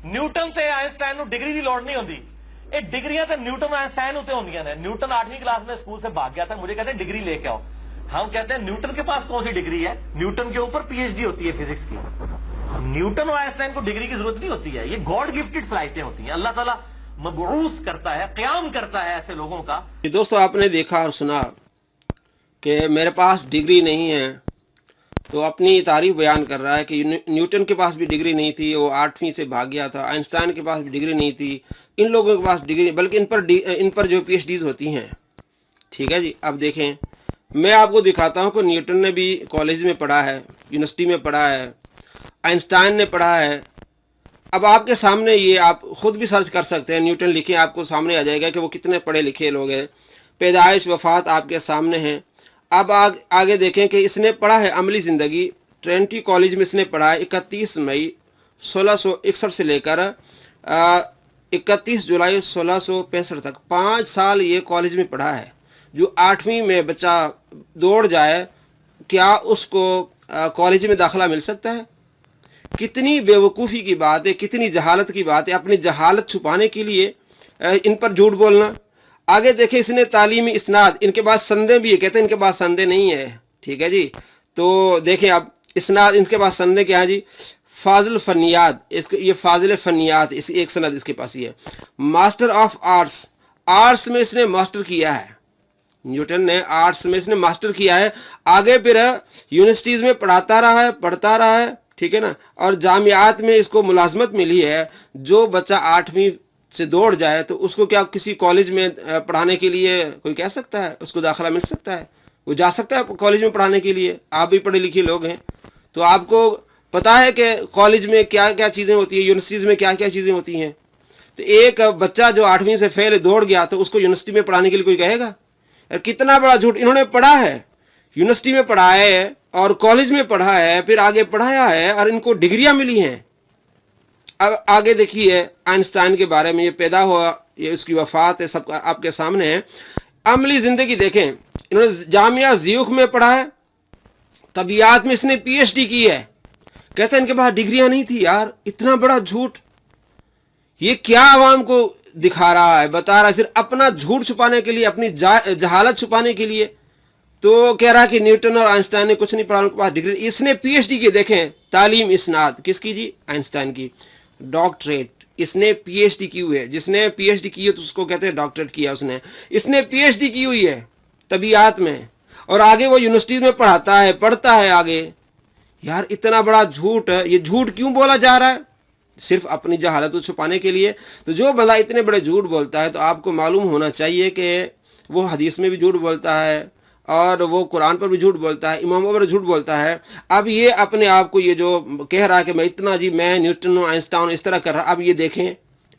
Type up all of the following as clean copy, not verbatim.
Newton ਤੇ ਆਇਨਸਟਾइन ਨੂੰ degree की लोड़ नहीं होती। ये डिग्रियां तो न्यूटन आइंस्टाइन होते होंगी ने। न्यूटन 8वीं क्लास में स्कूल से भाग गया था, मुझे कहते हैं डिग्री लेके आओ। हम कहते हैं न्यूटन के पास कौन सी डिग्री है? न्यूटन के ऊपर पीएचडी होती है फिजिक्स की। न्यूटन और आइंस्टाइन को डिग्री की जरूरत नहीं होती है, ये गॉड गिफ्टेड सलाहियतें होती हैं। अल्लाह ताला मबऊस करता है, क़याम करता है ऐसे लोगों का। दोस्तों, आपने देखा और सुना कि मेरे पास डिग्री नहीं है, तो अपनी तारीफ बयान कर रहा है कि न्यूटन के पास भी डिग्री नहीं थी, वो 8वीं से भाग गया था। आइंस्टाइन के पास भी डिग्री नहीं थी, इन लोगों के पास डिग्री, बल्कि इन पर जो पीएचडीज होती हैं। ठीक है जी। अब देखें, मैं आपको दिखाता हूं कि न्यूटन ने भी कॉलेज में पढ़ा है, यूनिवर्सिटी में पढ़ा है, आइंस्टाइन ने पढ़ा है। अब आपके सामने ये आप खुद भी सर्च कर सकते हैं, न्यूटन लिखें, आपको सामने आ जाएगा कि वो कितने पढ़े लिखे लोग हैं। पैदाइश वफात आपके सामने हैं। अब आगे देखें कि इसने पढ़ा है अमली ज़िंदगी, ट्रिनिटी कॉलेज में इसने पढ़ा है 31 मई 1661 से लेकर 31 जुलाई 1665 तक 5 साल ये कॉलेज में पढ़ा है। जो 8वीं में बच्चा दौड़ जाए, क्या उसको कॉलेज में दाखिला मिल सकता है? कितनी बेवकूफ़ी की बात है, कितनी जहालत की बात है, अपनी जहालत छुपाने के लिए इन पर झूठ बोलना। आगे देखें, इसने तालीमी इसनाद, इनके पास संदे भी है, कहते हैं इनके पास संदे नहीं है। ठीक है जी। तो देखें अब इसनाद, इनके पास संदे क्या है जी? फाजिल फनियात, इसके ये फाजिल फनियात, इस एक सनद इसके पास ही है। मास्टर ऑफ आर्ट्स, आर्ट्स में इसने मास्टर किया है। न्यूटन ने आर्ट्स में इसने मास्टर किया है। आगे फिर यूनिवर्सिटीज़ में पढ़ाता रहा है, पढ़ता रहा है। ठीक है ना। और जामियात में इसको मुलाजमत मिली है। जो बच्चा 8वीं से दौड़ जाए तो उसको क्या किसी कॉलेज में पढ़ाने के लिए कोई कह सकता है उसको दाखिला मिल सकता है? वो जा सकता है कॉलेज में पढ़ाने के लिए। आप भी पढ़े लिखे लोग हैं, तो आपको पता है कि कॉलेज में क्या क्या चीज़ें होती हैं, यूनिवर्सिटीज़ में क्या क्या चीज़ें होती हैं। तो एक बच्चा जो 8वीं से फेल दौड़ गया तो उसको यूनिवर्सिटी में पढ़ाने के लिए कोई कहेगा? और कितना बड़ा झूठ। इन्होंने पढ़ा है, यूनिवर्सिटी में पढ़ा है और कॉलेज में पढ़ा है, फिर आगे पढ़ाया है और इनको डिग्रियां मिली हैं। अब आगे देखिए आइंस्टाइन के बारे में, ये पैदा हुआ, ये उसकी वफात है, सब आपके सामने है। अमली ज़िंदगी देखें, इन्होंने जामिया ज़ियूख में पढ़ा है, तबियात में इसने पीएचडी की है। कहते हैं इनके पास डिग्रियां नहीं थी। यार इतना बड़ा झूठ, ये क्या आवाम को दिखा रहा है, बता रहा है, सिर्फ अपना झूठ छुपाने के लिए, अपनी जहालत छुपाने के लिए। तो कह रहा है कि न्यूटन और आइंस्टाइन ने कुछ नहीं पढ़ा, उनके पास डिग्री। इसने पीएचडी की, देखें तालीम इसनाद किसकी जी? आइंस्टाइन की। डॉक्टरेट, इसने पीएचडी की हुई है। जिसने पीएचडी की है तो उसको कहते हैं डॉक्टरेट किया उसने। इसने पीएचडी की हुई है तबीयत में, और आगे वो यूनिवर्सिटी में पढ़ाता है, पढ़ता है आगे। यार इतना बड़ा झूठ, ये झूठ क्यों बोला जा रहा है? सिर्फ अपनी जहालत को छुपाने के लिए। तो जो बंदा इतने बड़े झूठ बोलता है तो आपको मालूम होना चाहिए कि वो हदीस में भी झूठ बोलता है और वो कुरान पर भी झूठ बोलता है, इमामों पर झूठ बोलता है। अब ये अपने आप को ये जो कह रहा है कि मैं इतना जी, मैं न्यूटन आइंस्टाइन इस तरह कर रहा, अब ये देखें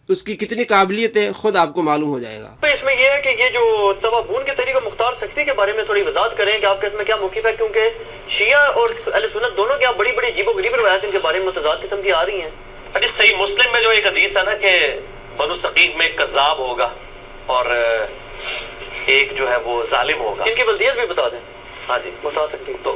उसकी कितनी काबिलियत है, खुद आपको मालूम हो जाएगा। तो इसमें यह है कि ये जो तवाबून के तरीके मुख्तार सक्ती के बारे में थोड़ी वजाहत करें कि आपके इसमें क्या मौक़िफ़ है, क्योंकि शिया और अहले सुन्नत दोनों की बड़ी बड़ी अजीबो-गरीब रिवायत इनके बारे में मुतज़ाद किस्म की आ रही हैं। अभी सही मुस्लिम में जो एक हदीस है ना कि बनु सकीफ में कज़्ज़ाब होगा और एक जो है वो जालिम होगा। इनकी बल्दियत भी बता दें। हाँ जी बता सकती। तो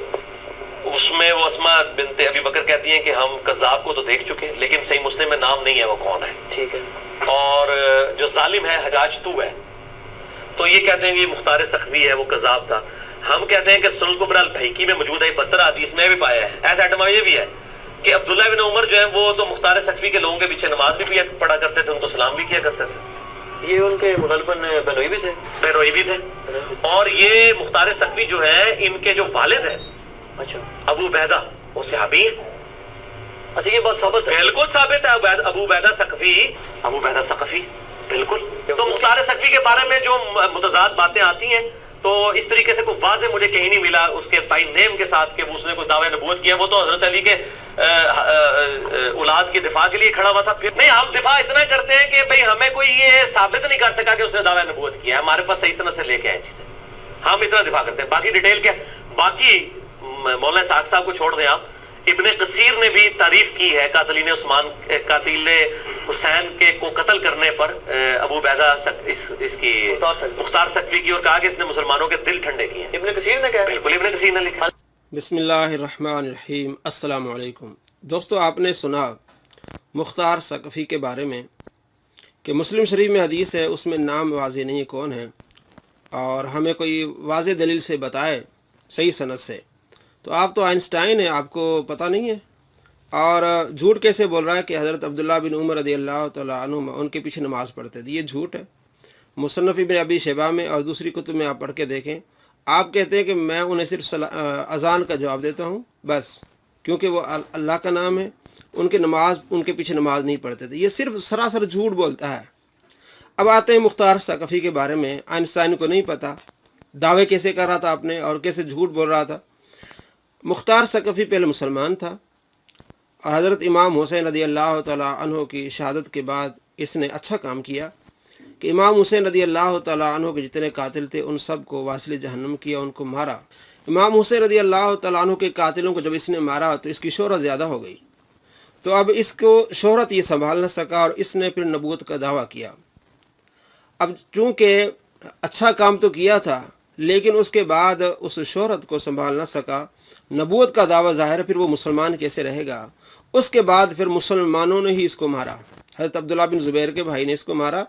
उसमें वो अस्मा बिनते अबी बकर कहती हैं कि हम कज़्ज़ाब को तो देख चुके, लेकिन सही मुस्लिम में नाम नहीं है वो कौन है। ठीक है। और जो जालिम है हजाज तू है, तो ये कहते हैं कि मुख्तार सख्वी है, वो कज़्ज़ाब था। हम कहते हैं कि सुनन कुबरा अल-बहकी में मौजूद है, 72 हदीस में भी पाया है। ऐसा एटमा ये भी है कि अब्दुल्ला बिन उमर जो है वो तो मुख्तार सख्वी के लोगों के पीछे नमाज भी पढ़ा करते थे, उनको सलाम भी किया करते थे। ये उनके मुगलबन बेरोई भी थे। बेरोई भी थे। और ये मुख्तार सख्वी जो है, इनके जो वालिद है अच्छा अबू बैदा, वो सहाबी है। अच्छा ये बात साबित है? बिल्कुल साबित है। अबू बैदा सकफी बिल्कुल। तो मुख्तार सख्वी के बारे में जो मुतज़ाद बातें आती हैं, तो इस तरीके से कोई वाज़े मुझे कहीं नहीं मिला उसके बाई नेम के साथ कि उसने कोई दावा नबूवत किया। वो तो हजरत अली के औलाद के दिफा के लिए खड़ा हुआ था। फिर नहीं, हम दिफा इतना करते हैं कि भाई हमें कोई ये साबित नहीं कर सका कि उसने दावा नबूवत किया है, हमारे पास सही सनद से लेके आए चीजें, हम इतना दिफा करते हैं। बाकी डिटेल क्या, बाकी मौलाना साहब साहब को छोड़ दें आप। इब्ने कसीर ने भी तारीफ की है कातिल हुसैन के को कत्ल करने पर अबू बैदा इसकी मुख्तार सख्वी की, और कहा कि इसने मुसलमानों के दिल ठंडे किए। इब्ने कसीर ने कहा? बिल्कुल इब्ने कसीर ने लिखा। बिस्मिल्लाहिर्रहमानिर्रहीम। अस्सलाम वालेकुम। दोस्तों, आपने सुना मुख्तार सकफ़ी के बारे में कि मुस्लिम शरीफ में हदीस है, उसमें नाम वाज़ेह नहीं है कौन है, और हमें कोई वाज़ेह दलील से बताए सही सनद से। तो आप तो आइंस्टाइन हैं, आपको पता नहीं है। और झूठ कैसे बोल रहा है कि हज़रत अब्दुल्ला बिन उमर रज़ियल्लाहु तआला अन्हुमा उनके पीछे नमाज़ पढ़ते थे। ये झूठ है। मुसन्नफ़ इब्न अबी शैबा में और दूसरी कुतुब में आप पढ़ के देखें। आप कहते हैं कि मैं उन्हें सिर्फ अज़ान का जवाब देता हूँ बस, क्योंकि वो अल्लाह का नाम है। उनके पीछे नमाज नहीं पढ़ते थे। ये सिर्फ सरासर झूठ बोलता है। अब आते हैं मुख्तार सकफ़ी के बारे में। आइंस्टाइन को नहीं पता, दावे कैसे कर रहा था आपने और कैसे झूठ बोल रहा था। मुख्तार सकफ़ी पहले मुसलमान था और हज़रत इमाम हुसैन रज़ियल्लाहु तआला अन्हु की शहादत के बाद इसने अच्छा काम किया कि इमाम हुसैन रज़ियल्लाहु तआला अन्हु के जितने कातिल थे उन सब को वासिल जहन्नम किया, उनको मारा। इमाम हुसैन रज़ियल्लाहु तआला अन्हु के कातिलों को जब इसने मारा तो इसकी शोहरत ज़्यादा हो गई। तो अब इसको शोहरत ये संभाल न सका और इसने फिर नबूवत का दावा किया। अब चूँकि अच्छा काम तो किया था, लेकिन उसके बाद उस शोहरत को संभाल न सका, नबूवत का दावा ज़ाहिर, फिर वो मुसलमान कैसे रहेगा। उसके बाद फिर मुसलमानों ने ही इसको मारा। हज़रत अब्दुल्ला बिन ज़ुबैर के भाई ने इसको मारा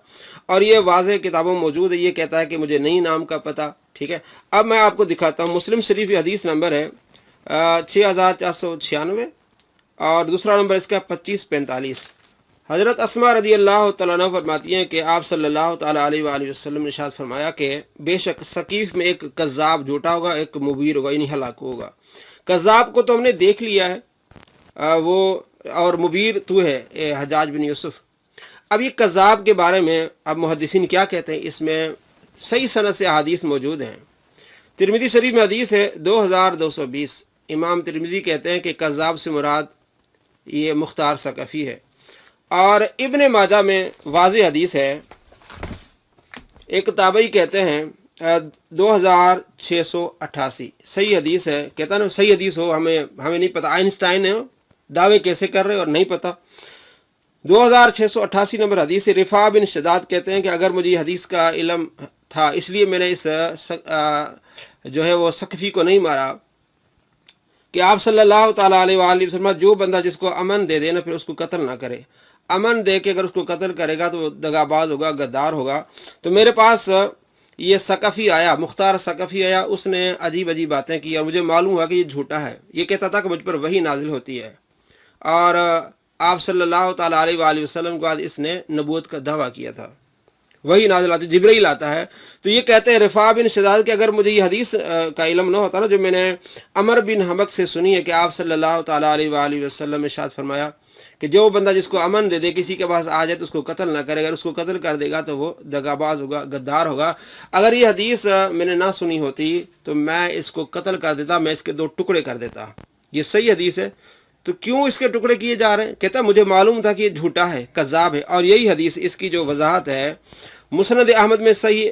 और ये वाज़ेह किताबों में मौजूद है। ये कहता है कि मुझे नहीं नाम का पता। ठीक है, अब मैं आपको दिखाता हूँ। मुस्लिम शरीफ हदीस नंबर है 6496 और दूसरा नंबर इसका 2545। हज़रत अस्मा रज़ियल्लाहु तआला अन्हा फरमाती हैं कि आप सल्लल्लाहु तआला अलैहि वसल्लम ने इरशाद फरमाया कि बेशक सकीफ़ में एक कज़्ज़ाब झूठा होगा, एक मुबीर होगा, यानी हलाक होगा। कज़्ज़ाब को तो हमने देख लिया है, वो और मुबीर तू है हज्जाज बिन यूसुफ। अब ये कज़्ज़ाब के बारे में अब मुहद्दिसीन क्या कहते हैं, इसमें सही सनद से हदीस मौजूद हैं। तिरमिज़ी शरीफ में हदीस है 2220। इमाम तिरमिज़ी कहते हैं कि कज़्ज़ाब से मुराद ये मुख्तार सकफ़ी है। और इब्न माजा में वाज़ेह हदीस है। एक ताबई कहते हैं 2688 सही हदीस है। कहता ना सही हदीस हो, हमें नहीं पता। आइंस्टाइन है, दावे कैसे कर रहे और नहीं पता। 2688 नंबर हदीस है। रिफा बिन शदाद कहते हैं कि अगर मुझे हदीस का इल्म था इसलिए मैंने इस जो है वो सकफ़ी को नहीं मारा कि आप सल्लल्लाहु तआला अलैहि वसल्लम जो बंदा जिसको अमन दे देना फिर उसको कत्ल ना करे। अमन दे के अगर उसको कत्ल करेगा तो वो दगाबाज होगा, गद्दार होगा। तो मेरे पास ये सकफ़ी आया, मुख्तार सकफ़ी आया, उसने अजीब अजीब बातें की और मुझे मालूम हुआ कि ये झूठा है। ये कहता था कि मुझ पर वही नाजिल होती है और आप सल्लल्लाहु तआला अलैहि वसल्लम के बाद इसने नबूवत का दावा किया था। वही नाजिल आती, जिब्रील आता है। तो ये कहते हैं रिफा बिन शदाद कि अगर मुझे ये हदीस का इल्म न होता ना, जो मैंने अमर बिन हमक से सुनी है कि आप सल्लल्लाहु तआला अलैहि वसल्लम ने इरशाद फरमाया कि जो बंदा जिसको अमन दे दे, किसी के पास आ जाए तो उसको कत्ल ना करे, अगर उसको कत्ल कर देगा तो वो दगाबाज होगा, गद्दार होगा। अगर ये हदीस मैंने ना सुनी होती तो मैं इसको कत्ल कर देता, मैं इसके 2 टुकड़े कर देता। ये सही हदीस है, तो क्यों इसके टुकड़े किए जा रहे हैं? कहता मुझे मालूम था कि ये झूठा है, कज़्ज़ाब है। और यही हदीस, इसकी जो वजाहत है मुस्नद अहमद में सही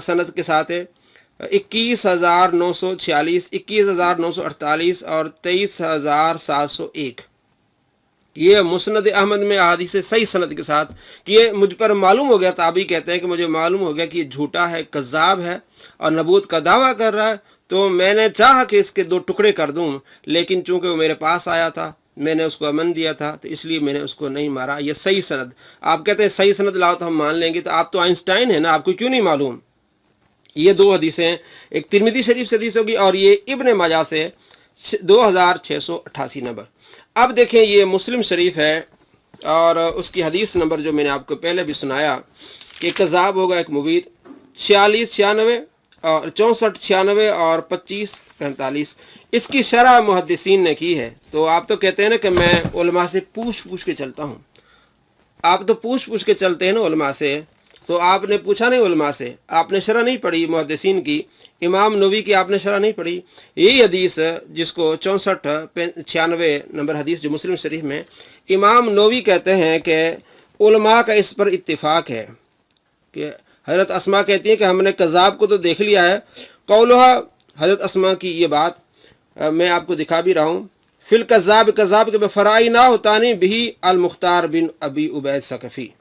सनद के साथ है 21946, 21948 और 23701। ये मुस्नद अहमद में हदीस सही सनद के साथ कि ये मुझ पर मालूम हो गया। ताबी कहते हैं कि मुझे मालूम हो गया कि ये झूठा है, कज़्ज़ाब है और नबूवत का दावा कर रहा है। तो मैंने चाहा कि इसके 2 टुकड़े कर दूं, लेकिन चूंकि वो मेरे पास आया था, मैंने उसको अमन दिया था, तो इसलिए मैंने उसको नहीं मारा। ये सही सनद। आप कहते हैं सही सनद लाओ तो हम मान लेंगे, तो आप तो आइंस्टाइन है ना, आपको क्यों नहीं मालूम? ये 2 हदीसें, एक तिरमिज़ी शरीफ से हदीस होगी और ये इब्न माजा से 2688 नंबर। अब देखें ये मुस्लिम शरीफ है और उसकी हदीस नंबर जो मैंने आपको पहले भी सुनाया कि कज़्ज़ाब होगा एक मुबीर, 46 96 और 64 96 और 25 45। इसकी शरह मुहद्दिसीन ने की है। तो आप तो कहते हैं ना कि मैं उलमा से पूछ के चलता हूँ। आप तो पूछ के चलते हैं ना उलमा से, तो आपने पूछा नहीं उलमा से, आपने शरह नहीं पढ़ी मुहद्दिसीन की, इमाम नबी की आपने शरह नहीं पढ़ी। यही हदीस जिसको 64 96 नंबर हदीस जो मुस्लिम शरीफ में, इमाम नबी कहते हैं कि उलमा का इस पर इत्तिफाक है कि हज़रत अस्मा कहती हैं कि हमने कज़्ज़ाब को तो देख लिया है। कौलहा, हज़रत अस्मा की ये बात मैं आपको दिखा भी रहा हूँ। फिल कज़्ज़ाब, कज़्ज़ाब के फ़राई ना होतानी भी अल मुख्तार बिन अबी उबैद सकफ़ी।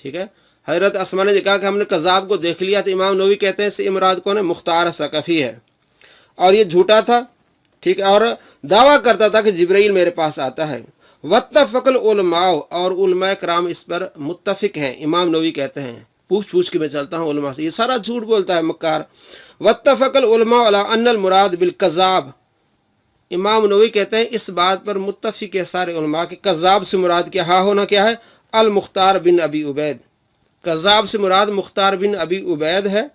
ठीक है, हज़रत अस्मा ने कहा कि हमने कज़्ज़ाब को देख लिया। तो इमाम नबी कहते हैं से इमराद कौन है? मुख्तार सकफ़ी है और ये झूठा था। ठीक है, और दावा करता था कि जिब्रील मेरे पास आता है। वत्तफ़क़ल उलमा, और उलमा कराम इस पर मुत्तफ़िक हैं। इमाम नववी कहते हैं, पूछ के मैं चलता हूँ उलमा से, ये सारा झूठ बोलता है मक्कार। वत्तफ़क़ल उलमा अला अन्नल मुराद बिल कज़्ज़ाब, इमाम नववी कहते हैं इस बात पर मुत्तफ़िक है सारे उलमा कि कज़्ज़ाब से मुराद क्या होना क्या है, अल मुख्तार बिन अबी उबैद, कज़्ज़ाब से मुराद मुख्तार बिन अबी उबैद है,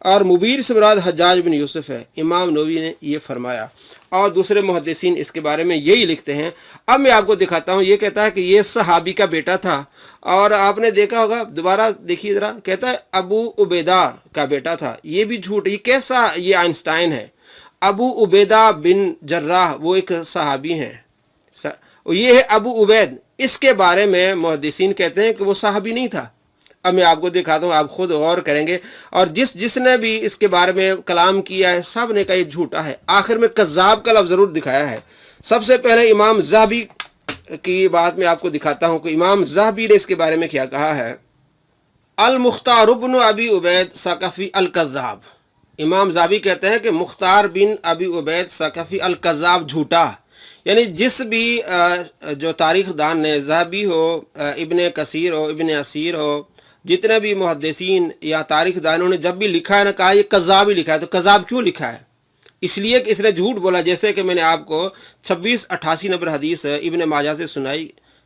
और मुबीर से मुराद हज्जाज बिन यूसुफ है। इमाम नववी ने ये फरमाया, और दूसरे मुहद्दिसीन इसके बारे में यही लिखते हैं। अब मैं आपको दिखाता हूँ, ये कहता है कि ये सहाबी का बेटा था, और आपने देखा होगा, दोबारा देखिए ज़रा, कहता है अबू उबैदा का बेटा था। ये भी झूठ, ये कैसा, ये आइंस्टाइन है। अबू उबैदा बिन जर्राह वो एक सहाबी हैं, ये है अबू उबैद, इसके बारे में मुहद्दिसीन कहते हैं कि वो सहाबी नहीं था। अब मैं आपको दिखाता हूँ, आप खुद गौर करेंगे, और जिसने भी इसके बारे में कलाम किया है सब ने कहा ये झूठा है। आखिर में कज़्ज़ाब का लफ्ज़ ज़रूर दिखाया है। सबसे पहले इमाम ज़हाबी की बात मैं आपको दिखाता हूँ कि इमाम ज़हाबी ने इसके बारे में क्या कहा है। अल मुख्तार इब्न अबी उबैद सकफ़ी अल कज़्ज़ाब, इमाम ज़हाबी कहते हैं कि मुख्तार बिन अबी उबैद सकफ़ी अल कज़्ज़ाब झूठा, यानी जिस भी जो तारीख़ दान ने, ज़हाबी हो, इब्न कसीर हो, इब्न असीर हो, जितने भी मुहद्दिसीन या तारीख़ दानों ने जब भी लिखा है ना, कहा ये कज़्ज़ाब ही लिखा है। तो कज़्ज़ाब क्यों लिखा है? इसलिए कि इसने झूठ बोला। जैसे कि मैंने आपको 2688 नंबर हदीस इब्न माजा से सुनाई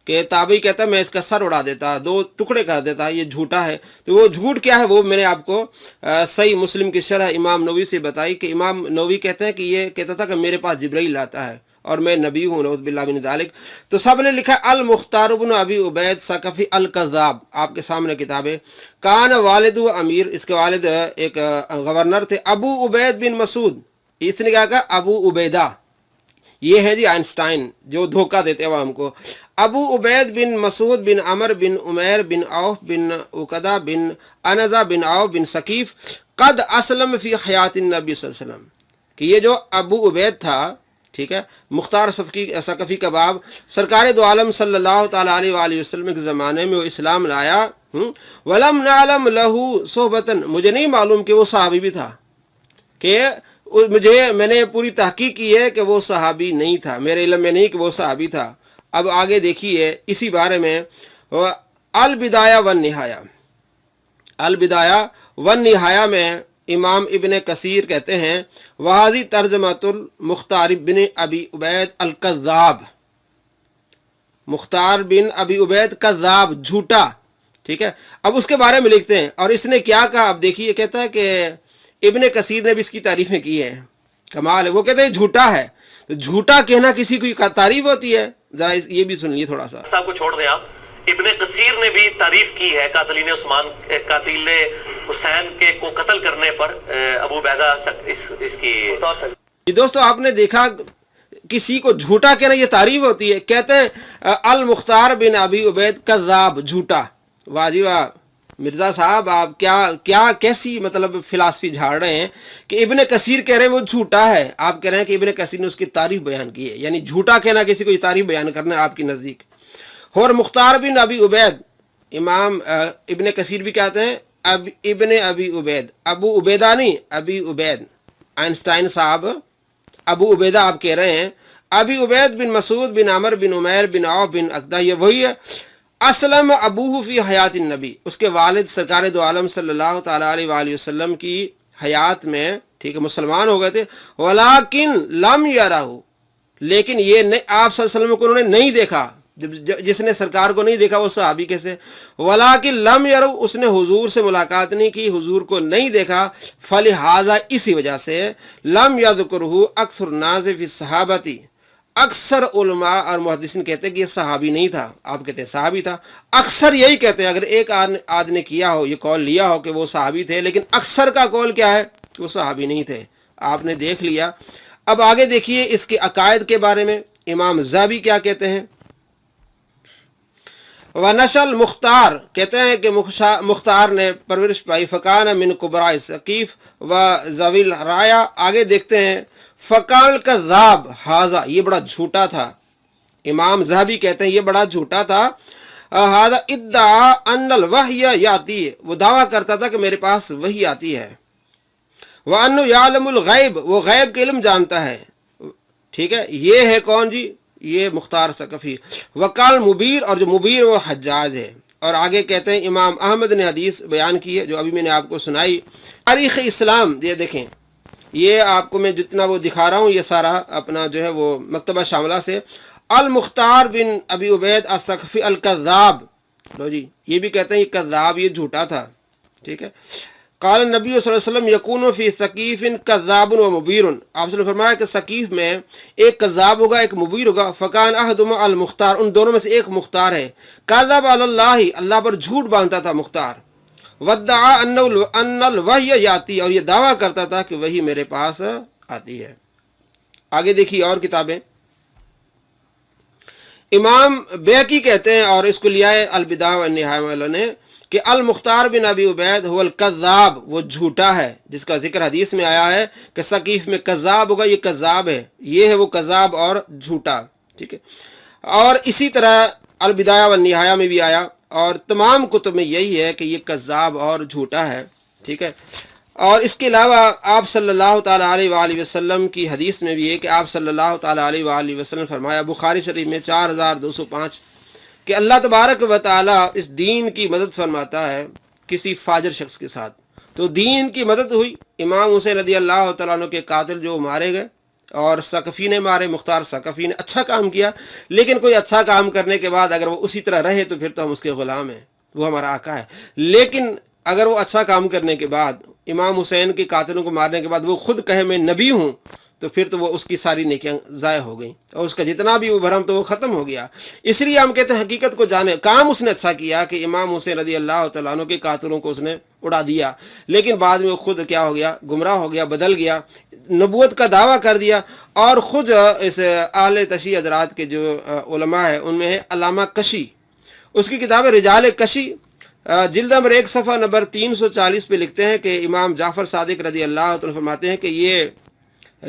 कि ताबी कहता मैं इसका सर उड़ा देता, 2 टुकड़े कर देता, ये झूठा है। तो वो झूठ क्या है वो मैंने आपको सही मुस्लिम की शरह इमाम नववी से बताई कि इमाम नववी कहते हैं कि ये कहता था कि मेरे पास जिब्राइल आता है और मैं नबी हूँ, नऊज़ बिल्लाह मिन ज़ालिक। तो सब ने लिखा अल मुख्तार इब्न अबी उबैद सकफ़ी अल कज़्ज़ाब, आपके सामने किताबें। कान वालिदु अमीर, इसके वालिद एक गवर्नर थे, अबू उबैद बिन मसूद, इसने क्या कहा अबू उबैदा, ये है जी आइंस्टाइन जो धोखा देते हैं हमको। Abu Ubaid bin Masud bin Amr bin Umair bin Auf bin Uqda bin Anza bin Auf bin Saqif कद असलम फ़ी हयात नबी सल्लल्लाहु अलैहि वसल्लम, कि ये जो अबू उबैद था, ठीक है, मुख्तार सकफ़ी कबाब, सरकार दो आलम सल्लल्लाहु तआला अलैहि वसल्लम के ज़माने में वो इस्लाम लाया। वलम नअलम लहू सोहबतन, मुझे नहीं मालूम कि वो सहाबी भी था, कि मैंने पूरी तहकीक की है कि वो सहाबी नहीं था, मेरे इल्म में नहीं कि वो सहाबी था। अब आगे देखिए इसी बारे में, अल बिदाया वन निहाया, अल बिदाया वन निहाया में इमाम इब्न कसीर कहते हैं वाजी तर्जमातुल मुख्तार बिन अबी उबैद अल कज़्ज़ाब, मुख्तार बिन अबी उबैद कज़्ज़ाब झूठा, ठीक है। अब उसके बारे में लिखते हैं और इसने क्या कहा, अब देखिए, कहता है कि इब्न कसीर ने भी इसकी तारीफें की है, कमाल है। वो कहते हैं झूठा है, तो झूठा कहना किसी की तारीफ होती है? जरा ये भी सुन लिए थोड़ा सा। साहब को छोड़ दें आप, इब्न कसीर ने भी तारीफ की है कातिल उस्मान, कातिल हुसैन के को कत्ल करने पर अबू उबैदा इसकी। दोस्तों आपने देखा किसी को झूठा कहना ये तारीफ होती है? कहते हैं अल मुख्तार बिन अबी उबैद कज़्ज़ाब झूठा। वाह जी वाह मिर्जा साहब, आप क्या कैसी मतलब फिलासफी झाड़ रहे हैं कि इब्न कसीर कह रहे हैं वो झूठा है, आप कह रहे हैं कि इब्न कसीर ने उसकी तारीफ बयान की है। यानी झूठा कहना किसी को तारीफ बयान करना है आपकी नज़दीक। और मुख्तार बिन अबी उबैद, इमाम इब्न कसीर भी कहते हैं अब इब्न अबी उबैद, अबू उबैदा नहीं अबी उबैद। आइंस्टाइन साहब अबू उबैदा आप कह रहे हैं। अबी Ubaid bin Masud bin Amr bin Umair bin Auf बिन अकदा, ये वही है। असलम अबूहु फी हयात नबी, उसके वालिद सरकार दो आलम सल्लल्लाहु तआला अलैहि वसल्लम की हयात में, ठीक है, मुसलमान हो गए थे। वलाकिन लम यराहु, लेकिन ये आप सल्लल्लाहु अलैहि वसल्लम को उन्होंने नहीं देखा। जिसने सरकार को नहीं देखा वो सहाबी कैसे? वलाकिन लम यरु, उसने हुजूर से मुलाकात नहीं की, हुजूर को नहीं देखा। फलिहाजा, इसी वजह से लम यज़कुरहु अक्सर नाज़ फी सहाबती, अक्सर उलमा और मुहद्दिसीन कहते हैं कि ये सहाबी नहीं था, आप कहते हैं सहाबी था। अक्सर यही कहते हैं, अगर एक आदमी ने किया हो, ये कौल लिया हो कि वो सहाबी थे, लेकिन अक्सर का कौल क्या है कि वो सहाबी नहीं थे। आपने देख लिया। अब आगे देखिए इसके अकायद के बारे में इमाम ज़हाबी क्या कहते हैं। व नशल मुख्तार, कहते हैं कि मुख्तार ने परवरिश पाई। फ़कान मिन कुबरा सकीफ़ व ज़विल राया, आगे देखते हैं। फ़काल कज़्ज़ाब हाजा, ये बड़ा झूठा था। इमाम ज़हाबी कहते हैं ये बड़ा झूठा था। हाजा इद्दा अन्नल वह्य याती, वो दावा करता था कि मेरे पास वही आती है। व अन्नु यालमुल गैब, वो गैब के इल्म जानता है। ठीक है, ये है कौन जी? یہ مختار ثقفی. وقال مبیر، اور جو مبیر وہ حجاج ہے. اور آگے کہتے ہیں امام احمد نے حدیث بیان کی ہے جو ابھی میں نے آپ کو سنائی. تاریخ اسلام یہ دیکھیں، یہ آپ کو میں جتنا وہ دکھا رہا ہوں یہ سارا اپنا جو ہے وہ مکتبہ شاملہ سے. المختار بن ابی عبید الثقفی الکذاب، لو جی یہ بھی کہتے ہیں یہ کذاب، یہ جھوٹا تھا. ٹھیک ہے. قال النبی صلی اللہ علیہ وسلم یکون فی ثقیف کذاب و مبیر، آپ نے فرمایا کہ ثقیف میں ایک کذاب ہوگا ایک مبیر ہوگا. فکان احدہما المختار، ان دونوں میں سے ایک مختار ہے. کذب علی اللہ، اللہ پر جھوٹ باندھتا تھا مختار. ودعا ان الوحی یاتی، اور یہ دعویٰ کرتا تھا کہ وحی میرے پاس آتی ہے. آگے دیکھیے اور کتابیں. امام بیہقی کہتے ہیں، اور اس کو لیا ہے البدایہ والنہایہ والوں نے، کہ المختار بن ابی عبید هو الکذاب، وہ جھوٹا ہے جس کا ذکر حدیث میں آیا ہے کہ ثقیف میں کذاب ہوگا، یہ کذاب ہے، یہ ہے وہ کذاب اور جھوٹا. ٹھیک ہے. اور اسی طرح البدایہ والنہایہ میں بھی آیا، اور تمام کتب میں یہی ہے کہ یہ کذاب اور جھوٹا ہے. ٹھیک ہے. اور اس کے علاوہ آپ صلی اللہ تعالیٰ علیہ وآلہ وسلم کی حدیث میں بھی ہے کہ آپ صلی اللہ تعالیٰ علیہ وآلہ وسلم فرمایا بخاری شریف میں 4205 کہ اللہ تبارک و تعالیٰ اس دین کی مدد فرماتا ہے کسی فاجر شخص کے ساتھ. تو دین کی مدد ہوئی. امام حسین رضی اللہ تعالیٰ عنہ کے قاتل جو مارے گئے اور ثقفی نے مارے، مختار ثقفی نے اچھا کام کیا، لیکن کوئی اچھا کام کرنے کے بعد اگر وہ اسی طرح رہے تو پھر تو ہم اس کے غلام ہیں، وہ ہمارا آقا ہے. لیکن اگر وہ اچھا کام کرنے کے بعد، امام حسین کے قاتلوں کو مارنے کے بعد وہ خود کہے میں نبی ہوں، تو پھر تو وہ اس کی ساری نیکیاں ضائع ہو گئیں اور اس کا جتنا بھی وہ بھرم تو وہ ختم ہو گیا. اس لیے ہم کہتے ہیں حقیقت کو جانے. کام اس نے اچھا کیا کہ امام حسین رضی اللہ تعالیٰ عنہ کے قاتلوں کو اس نے اڑا دیا، لیکن بعد میں وہ خود کیا ہو گیا، گمراہ ہو گیا، بدل گیا، نبوت کا دعویٰ کر دیا. اور خود اس اہل تشیع حضرات کے جو علماء ہیں ان میں ہے علامہ کشی، اس کی کتاب ہے رجال کشی، جلد نمبر 1 صفحہ نمبر 340 پہ لکھتے ہیں کہ امام جعفر صادق رضی اللہ تعالیٰ فرماتے ہیں کہ یہ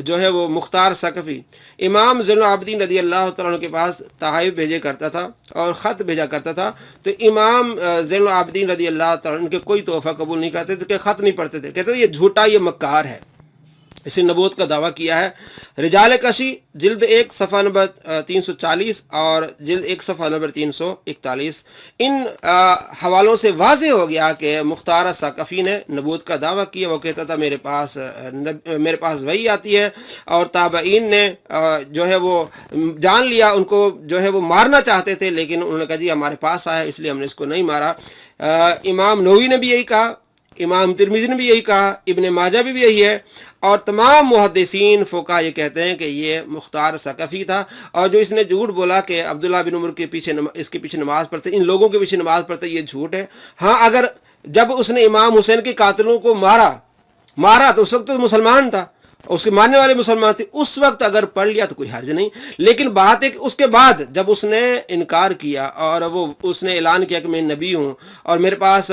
جو ہے وہ مختار ثقفی امام زین العابدین رضی اللہ تعالیٰ عنہ کے پاس تحائف بھیجے کرتا تھا اور خط بھیجا کرتا تھا. تو امام زین العابدین رضی اللہ تعالیٰ عنہ کے کوئی تحفہ قبول نہیں کرتے تھے، کہ خط نہیں پڑھتے تھے، کہتے تھے یہ جھوٹا، یہ مکار ہے. اس نے نبوت کا دعویٰ کیا ہے. رجال کشی جلد 1 صفحہ نمبر 340 اور جلد 1 صفحہ نمبر 341. ان حوالوں سے واضح ہو گیا کہ مختار ثقفی نے نبوت کا دعویٰ کیا. وہ کہتا تھا میرے پاس وحی آتی ہے، اور تابعین نے جو ہے وہ جان لیا، ان کو جو ہے وہ مارنا چاہتے تھے، لیکن انہوں نے کہا جی ہمارے پاس آیا اس لیے ہم نے اس کو نہیں مارا. امام نووی نے بھی یہی کہا، امام ترمذی نے بھی یہی کہا، ابن ماجہ بھی یہی ہے، اور تمام محدثین فقہا یہ کہتے ہیں کہ یہ مختار ثقفی تھا. اور جو اس نے جھوٹ بولا کہ عبداللہ بن عمر کے پیچھے اس کے پیچھے نماز پڑھتے، ان لوگوں کے پیچھے نماز پڑھتے، یہ جھوٹ ہے. ہاں اگر جب اس نے امام حسین کے قاتلوں کو مارا تو اس وقت تو مسلمان تھا، اس کے ماننے والے مسلمان تھے، اس وقت اگر پڑھ لیا تو کوئی حرج نہیں. لیکن بات ہے کہ اس کے بعد جب اس نے انکار کیا اور اس نے اعلان کیا کہ میں نبی ہوں اور میرے پاس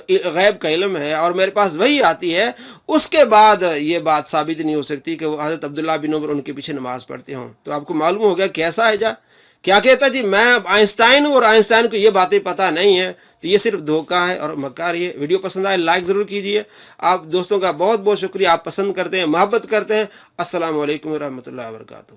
غیب کا علم ہے اور میرے پاس وحی آتی ہے، اس کے بعد یہ بات ثابت نہیں ہو سکتی کہ وہ حضرت عبداللہ بن عمر ان کے پیچھے نماز پڑھتے ہوں. تو آپ کو معلوم ہو گیا کیسا ہے کیا کہتا جی میں آئنسٹائن ہوں اور آئنسٹائن کو یہ باتیں پتہ نہیں ہے. تو یہ صرف دھوکہ ہے اور مکار. یہ ویڈیو پسند آئے لائک ضرور کیجئے. آپ دوستوں کا بہت بہت شکریہ، آپ پسند کرتے ہیں، محبت کرتے ہیں. السلام علیکم ورحمۃ اللہ وبرکاتہ.